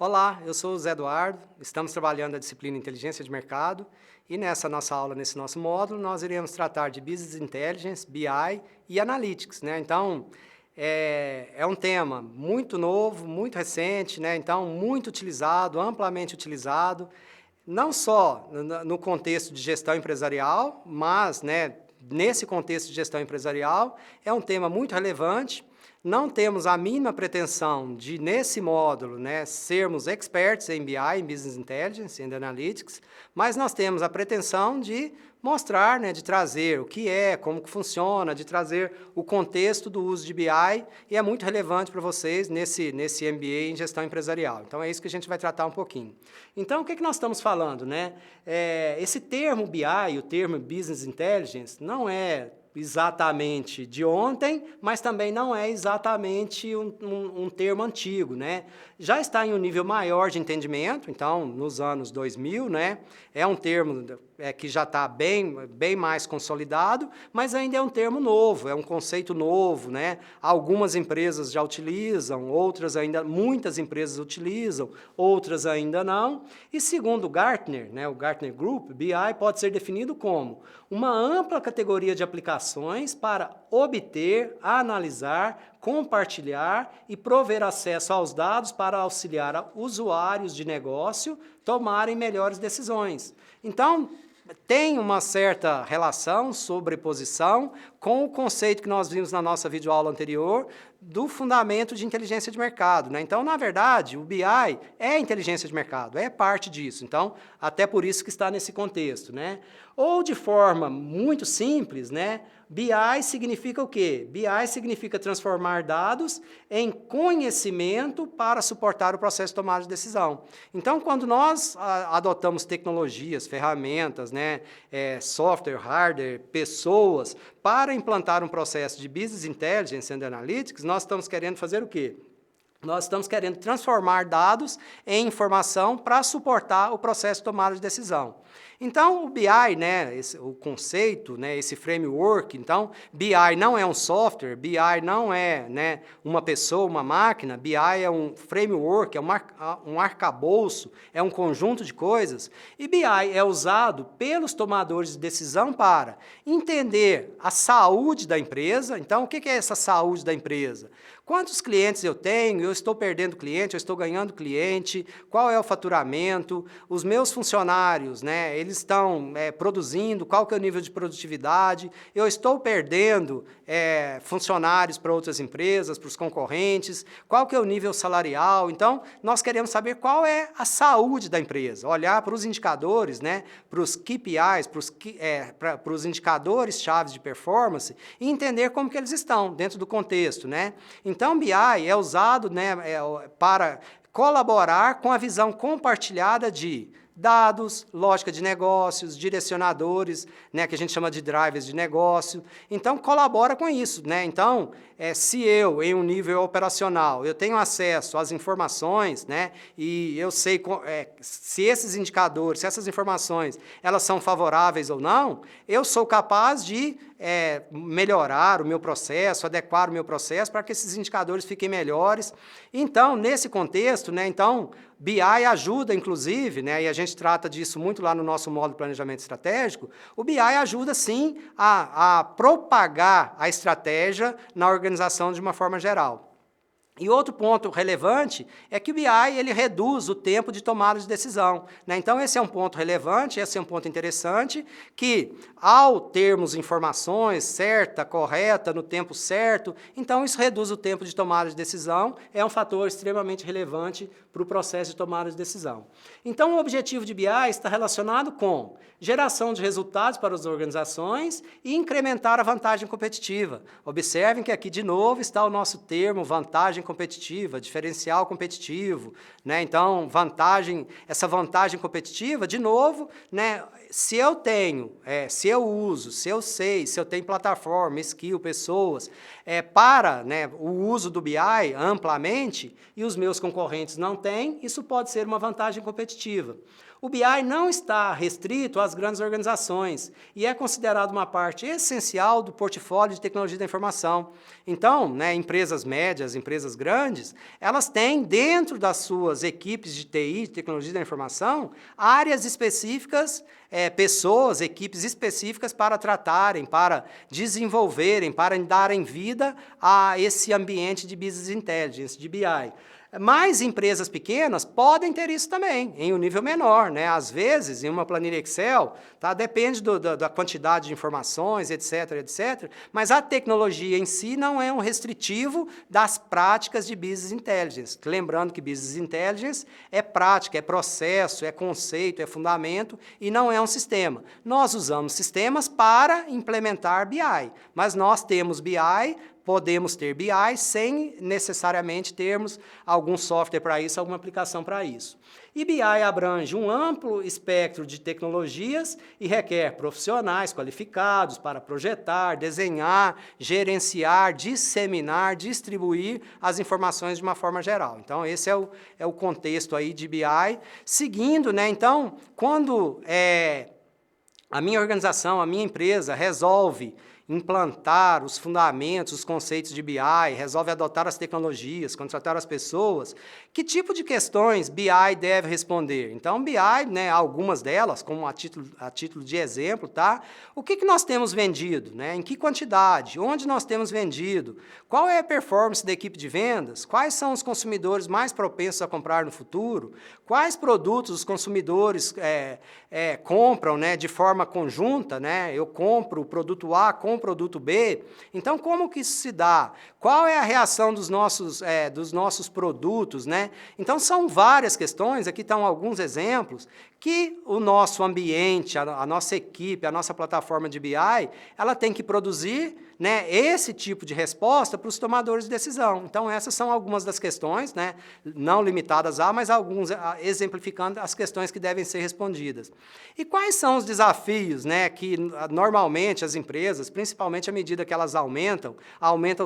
Olá, eu sou o Zé Eduardo, estamos trabalhando a disciplina Inteligência de Mercado e nessa nossa aula, nesse nosso módulo, nós iremos tratar de Business Intelligence, BI e Analytics, né? Então, é um tema muito novo, muito recente, né? Então, muito utilizado, amplamente utilizado, não só no contexto de gestão empresarial, mas, né, nesse contexto de gestão empresarial, é um tema muito relevante. Não temos a mínima pretensão de, nesse módulo, né, sermos experts em BI, em Business Intelligence and Analytics, mas nós temos a pretensão de mostrar, né, de trazer o que é, como que funciona, de trazer o contexto do uso de BI, e é muito relevante para vocês nesse MBA em Gestão Empresarial. Então, é isso que a gente vai tratar um pouquinho. Então, o que nós estamos falando, né? Esse termo BI, o termo Business Intelligence, não é exatamente de ontem, mas também não é exatamente um termo antigo, né? Já está em um nível maior de entendimento, então, nos anos 2000, né? É um termo que já está bem mais consolidado, mas ainda é um termo novo, é um conceito novo, né? Algumas empresas já utilizam, outras ainda, muitas empresas utilizam, outras ainda não. E segundo o Gartner, né, o Gartner Group, BI pode ser definido como uma ampla categoria de aplicações para obter, analisar, compartilhar e prover acesso aos dados para auxiliar usuários de negócio tomarem melhores decisões. Então, tem uma certa relação, sobreposição, com o conceito que nós vimos na nossa videoaula anterior do fundamento de inteligência de mercado, né? Então, na verdade, o BI é inteligência de mercado, é parte disso. Então, até por isso que está nesse contexto, né? Ou de forma muito simples, né? BI significa o quê? BI significa transformar dados em conhecimento para suportar o processo de tomada de decisão. Então, quando nós adotamos tecnologias, ferramentas, né, software, hardware, pessoas, para implantar um processo de Business Intelligence and Analytics, nós estamos querendo fazer o quê? Nós estamos querendo transformar dados em informação para suportar o processo de tomada de decisão. Então, o BI, né, o conceito, né, esse framework, então, BI não é um software, BI não é, né, uma pessoa, uma máquina, BI é um framework, é um arcabouço, é um conjunto de coisas, e BI é usado pelos tomadores de decisão para entender a saúde da empresa. Então, o que é essa saúde da empresa? Quantos clientes eu tenho? Eu estou perdendo cliente? Eu estou ganhando cliente? Qual é o faturamento? Os meus funcionários, né, eles estão produzindo? Qual que é o nível de produtividade? Eu estou perdendo funcionários para outras empresas, para os concorrentes? Qual que é o nível salarial? Então, nós queremos saber qual é a saúde da empresa. Olhar para os indicadores, né, para os KPIs, para os indicadores chaves de performance e entender como que eles estão dentro do contexto, né? Então, BI é usado, né, para colaborar com a visão compartilhada de dados, lógica de negócios, direcionadores, né, que a gente chama de drivers de negócio. Então, colabora com isso, né? Então, se eu, em um nível operacional, eu tenho acesso às informações, né, e eu sei se esses indicadores, se essas informações, elas são favoráveis ou não, eu sou capaz de melhorar o meu processo, adequar o meu processo para que esses indicadores fiquem melhores. Então, nesse contexto, né, então, BI ajuda, inclusive, né, e a gente trata disso muito lá no nosso módulo de planejamento estratégico, o BI ajuda, sim, a propagar a estratégia na organização de uma forma geral. E outro ponto relevante é que o BI ele reduz o tempo de tomada de decisão, né? Então, esse é um ponto relevante, esse é um ponto interessante, que ao termos informações certa, correta, no tempo certo, então isso reduz o tempo de tomada de decisão, é um fator extremamente relevante para o processo de tomada de decisão. Então, o objetivo de BI está relacionado com geração de resultados para as organizações e incrementar a vantagem competitiva. Observem que aqui, de novo, está o nosso termo vantagem competitiva, diferencial competitivo, né? Então, essa vantagem competitiva, de novo, né, se eu tenho, se eu uso, se eu sei, se eu tenho plataforma, skill, pessoas, para, né, o uso do BI amplamente e os meus concorrentes não têm, isso pode ser uma vantagem competitiva. O BI não está restrito às grandes organizações e é considerado uma parte essencial do portfólio de tecnologia da informação. Então, né, empresas médias, empresas grandes, elas têm dentro das suas equipes de TI, de tecnologia da informação, áreas específicas, pessoas, equipes específicas para tratarem, para desenvolverem, para darem vida a esse ambiente de Business Intelligence, de BI. Mas empresas pequenas podem ter isso também, em um nível menor, né? Às vezes, em uma planilha Excel, tá? Depende da quantidade de informações, etc., etc., mas a tecnologia em si não é um restritivo das práticas de Business Intelligence. Lembrando que Business Intelligence é prática, é processo, é conceito, é fundamento e não é um sistema. Nós usamos sistemas para implementar BI, mas nós temos BI, podemos ter BI sem necessariamente termos algum software para isso, alguma aplicação para isso. E BI abrange um amplo espectro de tecnologias e requer profissionais qualificados para projetar, desenhar, gerenciar, disseminar, distribuir as informações de uma forma geral. Então, esse é o contexto aí de BI. Seguindo, né, então, quando a minha organização, a minha empresa resolve implantar os fundamentos, os conceitos de BI, resolve adotar as tecnologias, contratar as pessoas, que tipo de questões BI deve responder? Então, BI, né, algumas delas, como a título de exemplo, tá? O que nós temos vendido? Né? Em que quantidade? Onde nós temos vendido? Qual é a performance da equipe de vendas? Quais são os consumidores mais propensos a comprar no futuro? Quais produtos os consumidores compram, né, de forma conjunta? Né? Eu compro o produto A com o produto B. Então, como que isso se dá? Qual é a reação dos nossos produtos? Né? Então, são várias questões, aqui estão alguns exemplos, que o nosso ambiente, a nossa equipe, a nossa plataforma de BI, ela tem que produzir, né, esse tipo de resposta para os tomadores de decisão. Então, essas são algumas das questões, né, não limitadas a, mas alguns exemplificando as questões que devem ser respondidas. E quais são os desafios, né, que normalmente as empresas, principalmente à medida que elas aumentam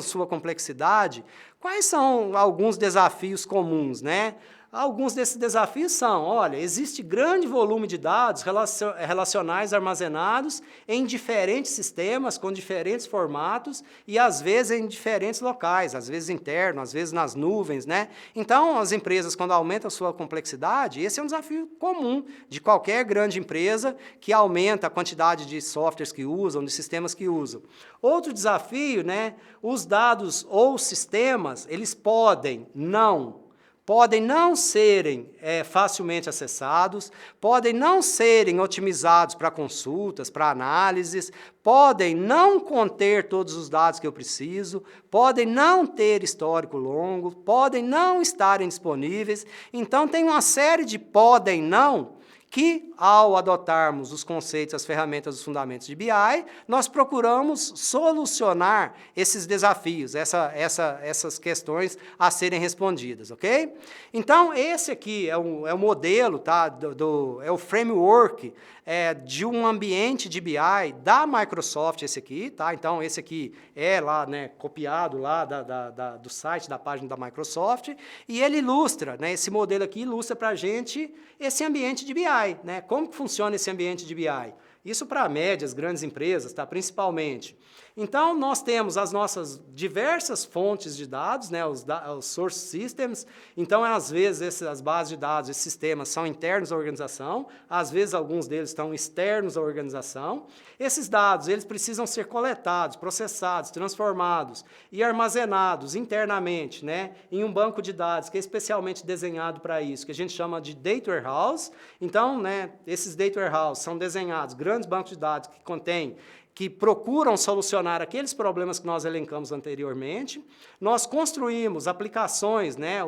sua complexidade, quais são alguns desafios comuns, né? Alguns desses desafios são, olha, existe grande volume de dados relacionais armazenados em diferentes sistemas, com diferentes formatos e, às vezes, em diferentes locais, às vezes interno, às vezes nas nuvens, né? Então, as empresas, quando aumentam a sua complexidade, esse é um desafio comum de qualquer grande empresa que aumenta a quantidade de softwares que usam, de sistemas que usam. Outro desafio, né? Os dados ou sistemas, eles podem não serem facilmente acessados, podem não serem otimizados para consultas, para análises, podem não conter todos os dados que eu preciso, podem não ter histórico longo, podem não estarem disponíveis. Então, tem uma série de podem não que, ao adotarmos os conceitos, as ferramentas, os fundamentos de BI, nós procuramos solucionar esses desafios, essas questões a serem respondidas, ok? Então, esse aqui é o modelo, tá, é o framework de um ambiente de BI da Microsoft, esse aqui, tá? Então, esse aqui é lá, né, copiado lá do site, da página da Microsoft, e ele ilustra, né, esse modelo aqui ilustra para a gente esse ambiente de BI, né? Como que funciona esse ambiente de BI? Isso para médias, grandes empresas, tá? Principalmente. Então, nós temos as nossas diversas fontes de dados, né? Os source systems. Então, às vezes, as bases de dados, esses sistemas são internos à organização, às vezes, alguns deles estão externos à organização. Esses dados, eles precisam ser coletados, processados, transformados e armazenados internamente, né? Em um banco de dados que é especialmente desenhado para isso, que a gente chama de Data Warehouse. Então, né, esses Data Warehouse são desenhados, grandes bancos de dados que procuram solucionar aqueles problemas que nós elencamos anteriormente. Nós construímos aplicações, né,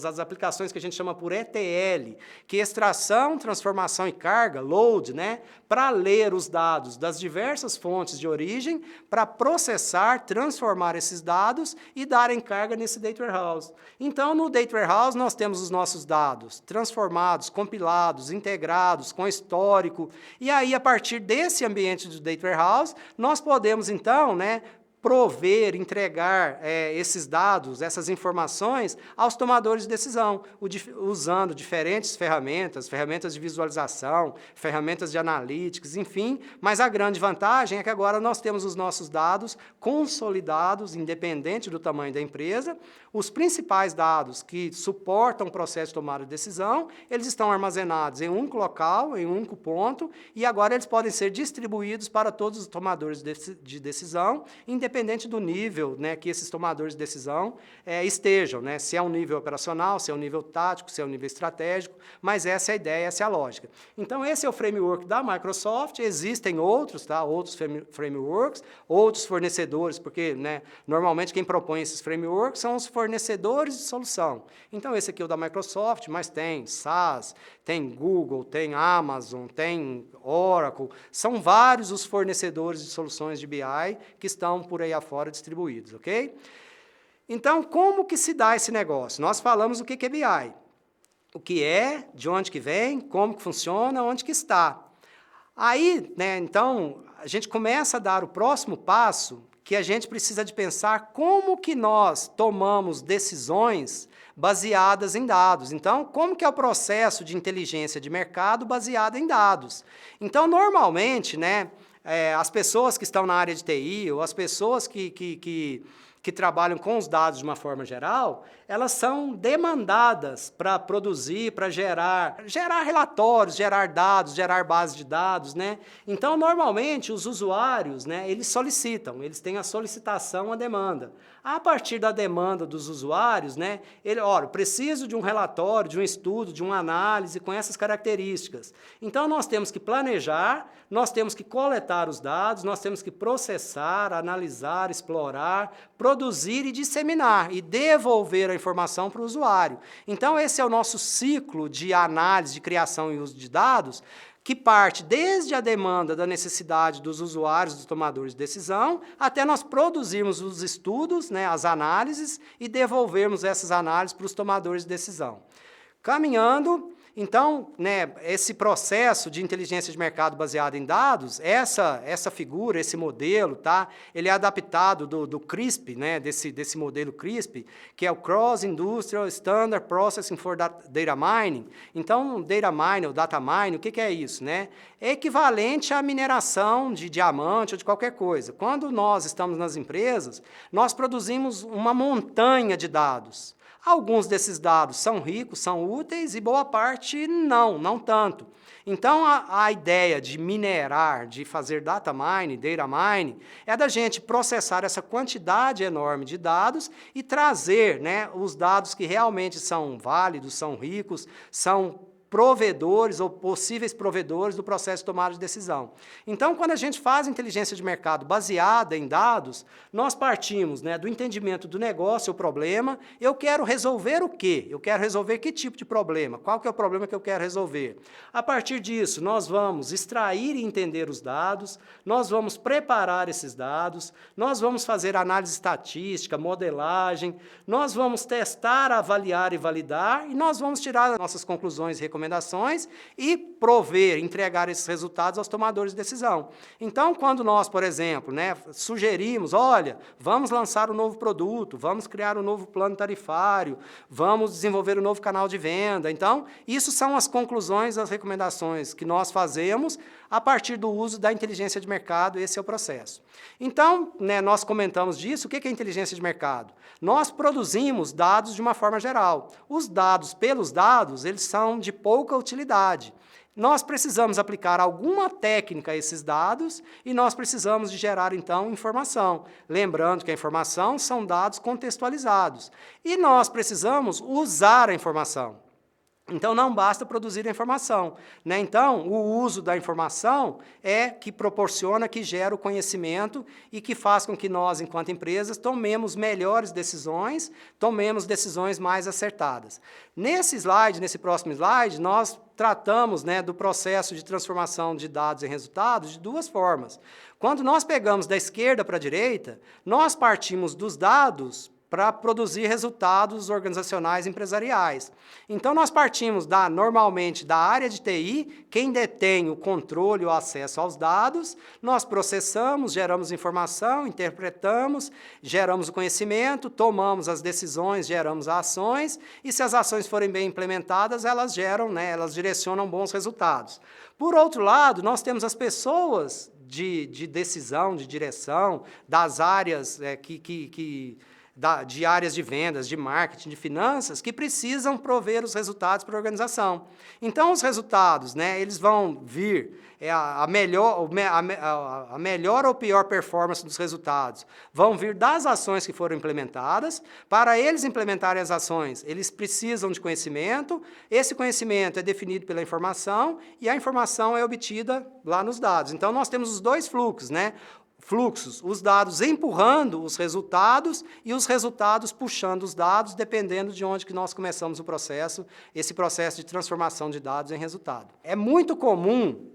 as aplicações que a gente chama por ETL, que é extração, transformação e carga, load, né, para ler os dados das diversas fontes de origem, para processar, transformar esses dados e darem carga nesse Data Warehouse. Então, no Data Warehouse, nós temos os nossos dados transformados, compilados, integrados, com histórico, e aí, a partir desse ambiente do Data Warehouse, nós podemos, então, né, prover, entregar esses dados, essas informações aos tomadores de decisão, usando diferentes ferramentas, ferramentas de visualização, ferramentas de analytics, enfim, mas a grande vantagem é que agora nós temos os nossos dados consolidados, independente do tamanho da empresa, os principais dados que suportam o processo de tomada de decisão, eles estão armazenados em um único local, em um único ponto, e agora eles podem ser distribuídos para todos os tomadores de decisão, independente do nível, né, que esses tomadores de decisão estejam, né, se é um nível operacional, se é um nível tático, se é um nível estratégico, mas essa é a ideia, essa é a lógica. Então, esse é o framework da Microsoft, existem outros, tá, outros frameworks, outros fornecedores, porque, né, normalmente quem propõe esses frameworks são os fornecedores de solução. Então, esse aqui é o da Microsoft, mas tem SaaS, tem Google, tem Amazon, tem Oracle, são vários os fornecedores de soluções de BI que estão por aí afora distribuídos, ok? Então, como que se dá esse negócio? Nós falamos o que é BI, o que é, de onde que vem, como que funciona, onde que está. Aí, né, então, a gente começa a dar o próximo passo, que a gente precisa de pensar como que nós tomamos decisões baseadas em dados. Então, como que é o processo de inteligência de mercado baseado em dados? Então, normalmente, né, as pessoas que estão na área de TI, ou as pessoas que trabalham com os dados de uma forma geral, elas são demandadas para produzir, para gerar relatórios, gerar dados, gerar bases de dados, né? Então, normalmente, os usuários, né, eles solicitam, eles têm a solicitação, a demanda. A partir da demanda dos usuários, né, olha, preciso de um relatório, de um estudo, de uma análise com essas características. Então, nós temos que planejar, nós temos que coletar os dados, nós temos que processar, analisar, explorar, produzir e disseminar, e devolver a informação para o usuário. Então, esse é o nosso ciclo de análise, de criação e uso de dados, que parte desde a demanda da necessidade dos usuários, dos tomadores de decisão, até nós produzirmos os estudos, né, as análises, e devolvermos essas análises para os tomadores de decisão. Caminhando, então, né, esse processo de inteligência de mercado baseado em dados, essa figura, esse modelo, tá, ele é adaptado do CRISP, né, desse modelo CRISP, que é o Cross Industrial Standard Processing for Data Mining. Então, data mining, ou data mining, o que é isso? Né? É equivalente à mineração de diamante ou de qualquer coisa. Quando nós estamos nas empresas, nós produzimos uma montanha de dados. Alguns desses dados são ricos, são úteis, e boa parte não tanto. Então, a ideia de minerar, de fazer data mining, é da gente processar essa quantidade enorme de dados e trazer, né, os dados que realmente são válidos, são ricos, são provedores ou possíveis provedores do processo de tomada de decisão. Então, quando a gente faz inteligência de mercado baseada em dados, nós partimos, né, do entendimento do negócio, o problema. Eu quero resolver o quê? Eu quero resolver que tipo de problema? Qual que é o problema que eu quero resolver? A partir disso, nós vamos extrair e entender os dados, nós vamos preparar esses dados, nós vamos fazer análise estatística, modelagem, nós vamos testar, avaliar e validar, e nós vamos tirar as nossas conclusões e recomendações e prover, entregar esses resultados aos tomadores de decisão. Então, quando nós, por exemplo, né, sugerimos, olha, vamos lançar um novo produto, vamos criar um novo plano tarifário, vamos desenvolver um novo canal de venda. Então, isso são as conclusões, as recomendações que nós fazemos a partir do uso da inteligência de mercado. Esse é o processo. Então, né, nós comentamos disso. O que é inteligência de mercado? Nós produzimos dados de uma forma geral. Os dados, pelos dados, eles são de pouca utilidade. Nós precisamos aplicar alguma técnica a esses dados e nós precisamos de gerar, então, informação. Lembrando que a informação são dados contextualizados. E nós precisamos usar a informação. Então, não basta produzir a informação, né? Então, o uso da informação é que proporciona, que gera o conhecimento e que faz com que nós, enquanto empresas, tomemos melhores decisões, tomemos decisões mais acertadas. Nesse slide, nesse próximo slide, nós tratamos, né, do processo de transformação de dados em resultados de duas formas. Quando nós pegamos da esquerda para a direita, nós partimos dos dados para produzir resultados organizacionais empresariais. Então, nós partimos normalmente da área de TI, quem detém o controle ou acesso aos dados, nós processamos, geramos informação, interpretamos, geramos o conhecimento, tomamos as decisões, geramos as ações, e se as ações forem bem implementadas, elas geram, elas direcionam bons resultados. Por outro lado, nós temos as pessoas de decisão, de direção, das áreas de áreas de vendas, de marketing, de finanças, que precisam prover os resultados para a organização. Então, os resultados, eles vão vir, a melhor ou pior performance dos resultados vão vir das ações que foram implementadas. Para eles implementarem as ações, eles precisam de conhecimento, esse conhecimento é definido pela informação e a informação é obtida lá nos dados. Então, nós temos os dois fluxos, fluxos, os dados empurrando os resultados e os resultados puxando os dados, dependendo de onde que nós começamos o processo, esse processo de transformação de dados em resultado. É muito comum,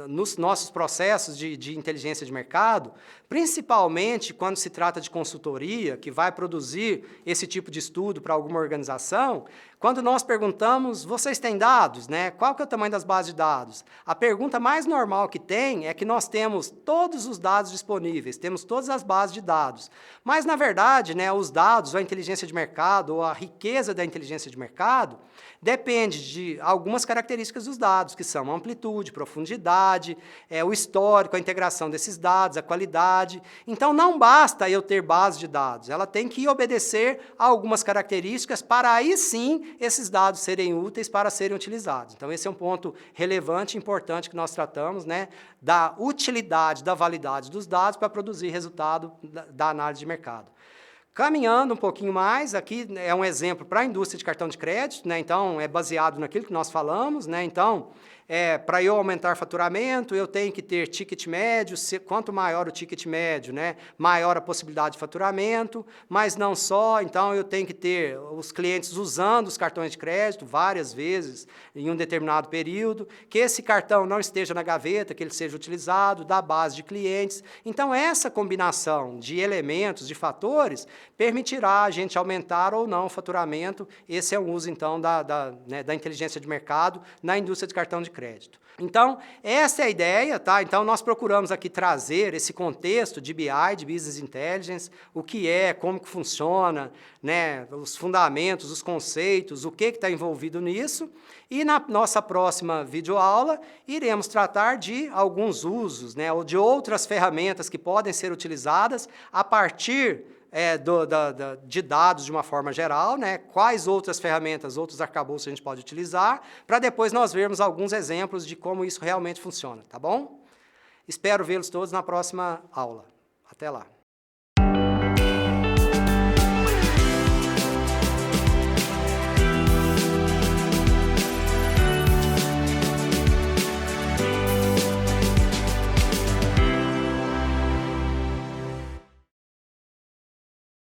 nos nossos processos de inteligência de mercado, principalmente quando se trata de consultoria, que vai produzir esse tipo de estudo para alguma organização, quando nós perguntamos, vocês têm dados? Qual que é o tamanho das bases de dados? A pergunta mais normal que tem é que nós temos todos os dados disponíveis, temos todas as bases de dados. Mas, na verdade, os dados, ou a inteligência de mercado, ou a riqueza da inteligência de mercado, depende de algumas características dos dados, que são a amplitude, profundidade, o histórico, a integração desses dados, a qualidade. Então, não basta eu ter base de dados, ela tem que obedecer a algumas características para aí sim esses dados serem úteis para serem utilizados. Então, esse é um ponto relevante e importante que nós tratamos, da utilidade, da validade dos dados para produzir resultado da análise de mercado. Caminhando um pouquinho mais, aqui é um exemplo para a indústria de cartão de crédito, então é baseado naquilo que nós falamos, então para eu aumentar faturamento, eu tenho que ter ticket médio, quanto maior o ticket médio, maior a possibilidade de faturamento, mas não só, então eu tenho que ter os clientes usando os cartões de crédito várias vezes em um determinado período, que esse cartão não esteja na gaveta, que ele seja utilizado, da base de clientes. Então, essa combinação de elementos, de fatores, permitirá a gente aumentar ou não o faturamento. Esse é o uso, então, da inteligência de mercado na indústria de cartão de crédito. Então, essa é a ideia, Então, nós procuramos aqui trazer esse contexto de BI, de Business Intelligence, o que é, como que funciona, os fundamentos, os conceitos, o que está envolvido nisso. E na nossa próxima videoaula, iremos tratar de alguns usos, ou de outras ferramentas que podem ser utilizadas a partir de dados de uma forma geral, quais outras ferramentas, outros arcabouços a gente pode utilizar, para depois nós vermos alguns exemplos de como isso realmente funciona, tá bom? Espero vê-los todos na próxima aula. Até lá.